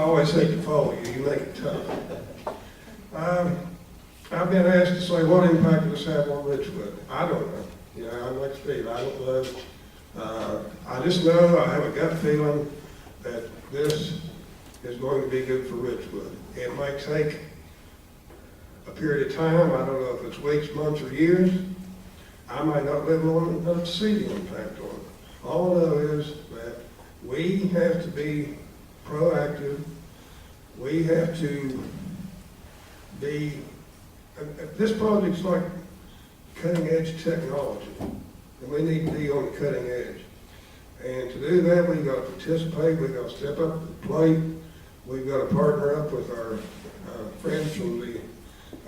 always hate to follow you. You make it tough. I've been asked to say what impact does this have on Richwood. I don't know. You know, I'm like Steve. I don't know. I just know I have a gut feeling that this is going to be good for Richwood. It might take a period of time. I don't know if it's weeks, months, or years. I might not live long enough to see the impact on it. All I know is that we have to be proactive. We have to be, this project's like cutting edge technology, and we need to be on the cutting edge. And to do that, we've got to participate, we've got to step up to the plate, we've got to partner up with our friends from the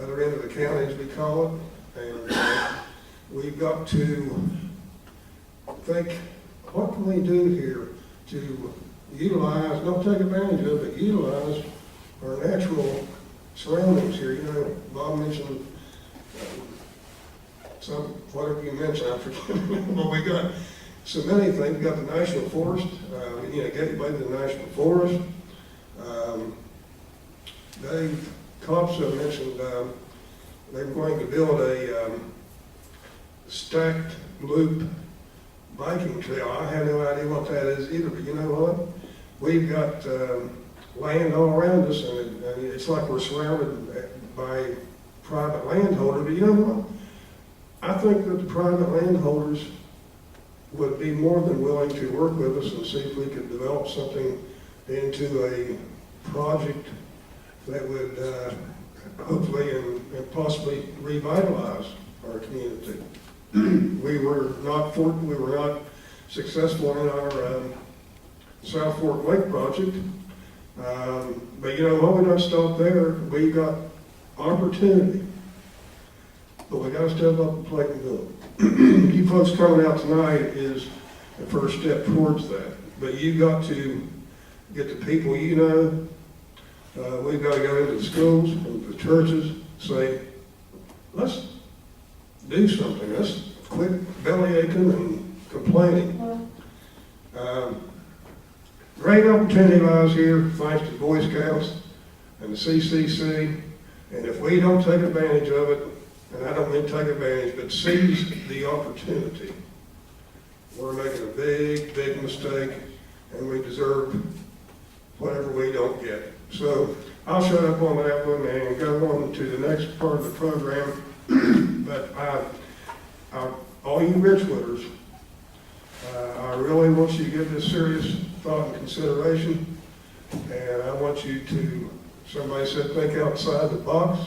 other end of the county, as we call it, and we've got to think, what can we do here to utilize, not take advantage of, but utilize our natural surroundings here. You know, Bob mentioned whatever you mentioned, I forget, but we got so many things. We got the National Forest, we need a gateway to the National Forest. Dave Copsa mentioned they were going to build a stacked loop biking trail. I have no idea what that is either, but you know what? We've got land all around us, and it's like we're surrounded by private landholders. But you know what? I think that the private landholders would be more than willing to work with us and see if we could develop something into a project that would hopefully and possibly revitalize our community. We were not successful in our South Fork Lake project, but you know what? We don't stop there. We got opportunity, but we got to step up and plate and do it. You folks coming out tonight is the first step towards that, but you got to get the people you know. We've got to go into the schools and the churches, say, let's do something. Let's quit belly aching and complaining. Great opportunity lies here, thanks to Boy Scouts and the CCC. And if we don't take advantage of it, and I don't mean take advantage, but seize the opportunity, we're making a big, big mistake, and we deserve whatever we don't get. So I'll shut up on that one and go on to the next part of the program. But all you Richwooders, I really want you to give this serious thought and consideration, and I want you to, somebody said, think outside the box.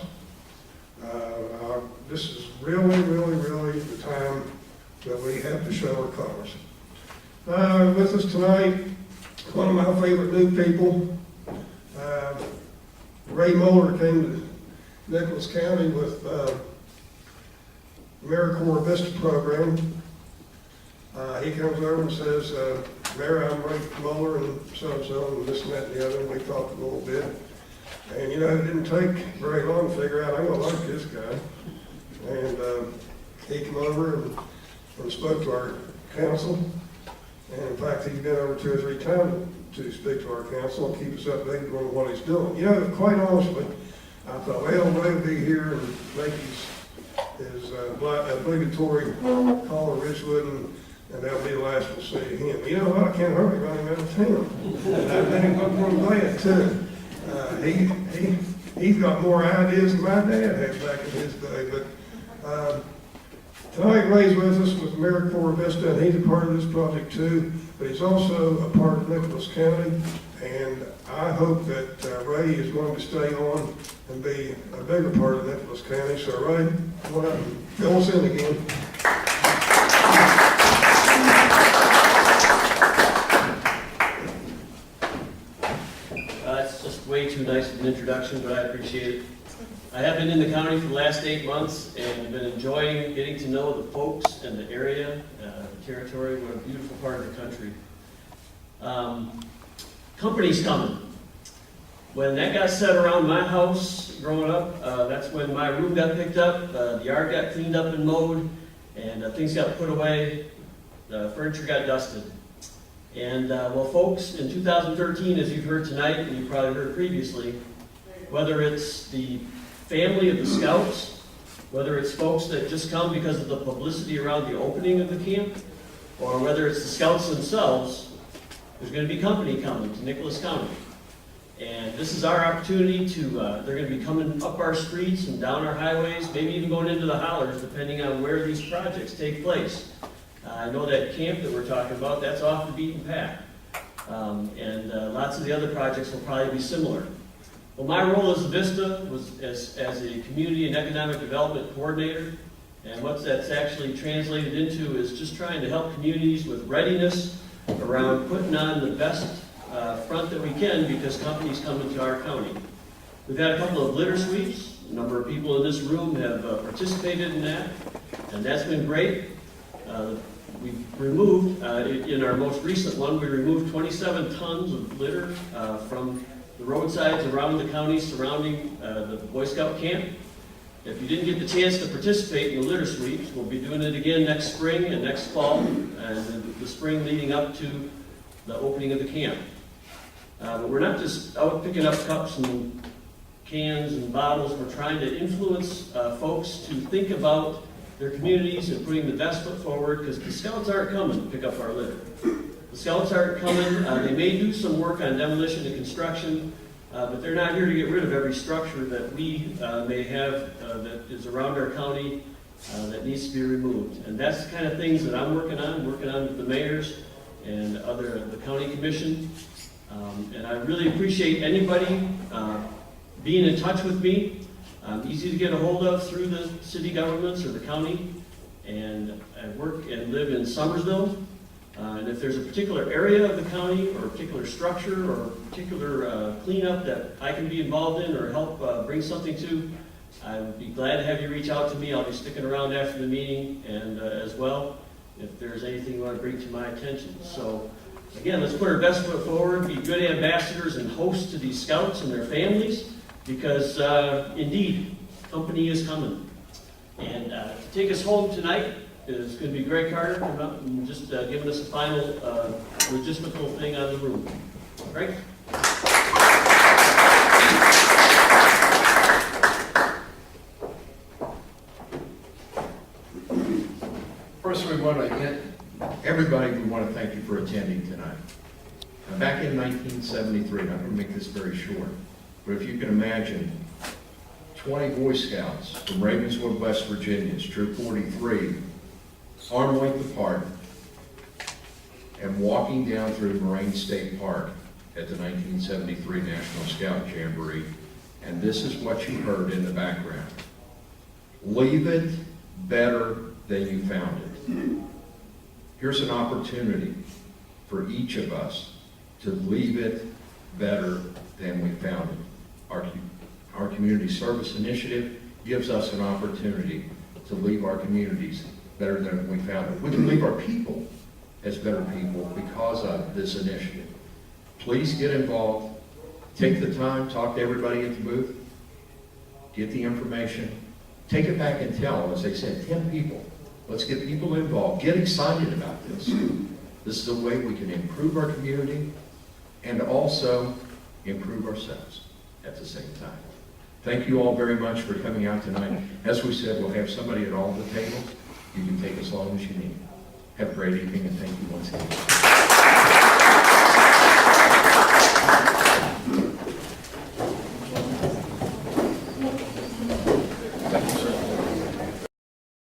This is really, really, really the time that we have to show our colors. With us tonight, one of my favorite new people, Ray Moeller, came to Nicholas County with AmeriCorps Vista program. He comes over and says, Mayor, I'm Ray Moeller and so-and-so and this and that and the other, and we talked a little bit. And you know, it didn't take very long to figure out I'm going to like this guy. And he came over and spoke to our council. And in fact, he's been over 2 or 3 times to speak to our council and keep us updated on what he's doing. You know, quite honestly, I thought, well, Ray will be here and make his obligatory call to Richwood, and that'll be the last we'll see of him. You know what? I can't hardly run him out of town. And I've been up one glad too. He's got more ideas than my dad had back in his day. But tonight Ray's with us with AmeriCorps Vista, and he's a part of this project too. But he's also a part of Nicholas County, and I hope that Ray is going to stay on and be a bigger part of Nicholas County. So Ray, come on up and fill us in again. It's just way too nice of an introduction, but I appreciate it. I have been in the county for the last 8 months and been enjoying getting to know the folks and the area, the territory. What a beautiful part of the country. Company's coming. When that got set around my house growing up, that's when my room got picked up, the yard got cleaned up and mowed, and things got put away, the furniture got dusted. And well, folks, in 2013, as you've heard tonight, and you've probably heard previously, whether it's the family of the Scouts, whether it's folks that just come because of the publicity around the opening of the camp, or whether it's the Scouts themselves, there's going to be company coming to Nicholas County. And this is our opportunity to, they're going to be coming up our streets and down our highways, maybe even going into the hollers, depending on where these projects take place. I know that camp that we're talking about, that's off the beaten path. And lots of the other projects will probably be similar. Well, my role as a VISTA was as a community and economic development coordinator. And what that's actually translated into is just trying to help communities with readiness around putting on the best front that we can because companies come into our county. We've had a couple of litter sweeps. A number of people in this room have participated in that, and that's been great. We've removed, in our most recent one, we removed 27 tons of litter from the roadsides around the county surrounding the Boy Scout camp. If you didn't get the chance to participate in the litter sweeps, we'll be doing it again next spring and next fall, and the spring leading up to the opening of the camp. But we're not just out picking up cups and cans and bottles. We're trying to influence folks to think about their communities and putting the best foot forward, because the Scouts aren't coming to pick up our litter. The Scouts aren't coming. They may do some work on demolition and construction, but they're not here to get rid of every structure that we may have that is around our county that needs to be removed. And that's the kind of things that I'm working on with the mayors and the county commission. And I really appreciate anybody being in touch with me. I'm easy to get a hold of through the city governments or the county. And I work and live in Summersville. And if there's a particular area of the county or a particular structure or a particular cleanup that I can be involved in or help bring something to, I would be glad to have you reach out to me. I'll be sticking around after the meeting and as well if there's anything you want to bring to my attention. So again, let's put our best foot forward, be good ambassadors and hosts to these Scouts and their families, because indeed, company is coming. And to take us home tonight is going to be Greg Carter coming up and just giving us a final logistical thing on the room. Greg? First, we want to thank you for attending tonight. Now, back in 1973, and I'm going to make this very short, but if you can imagine 20 Boy Scouts from Ravenswood, West Virginia, Troop 43, arm length apart, and walking down through Moraine State Park at the 1973 National Scout Jamboree, and this is what you heard in the background. Leave it better than you found it. Here's an opportunity for each of us to leave it better than we found it. Our community service initiative gives us an opportunity to leave our communities better than we found it. We can leave our people as better people because of this initiative. Please get involved. Take the time, talk to everybody at the booth, get the information, take it back and tell, as they said, 10 people. Let's get people involved. Get excited about this. This is a way we can improve our community and also improve ourselves at the same time. Thank you all very much for coming out tonight. As we said, we'll have somebody at all the tables. You can take as long as you need. Have a great evening, and thank you once again.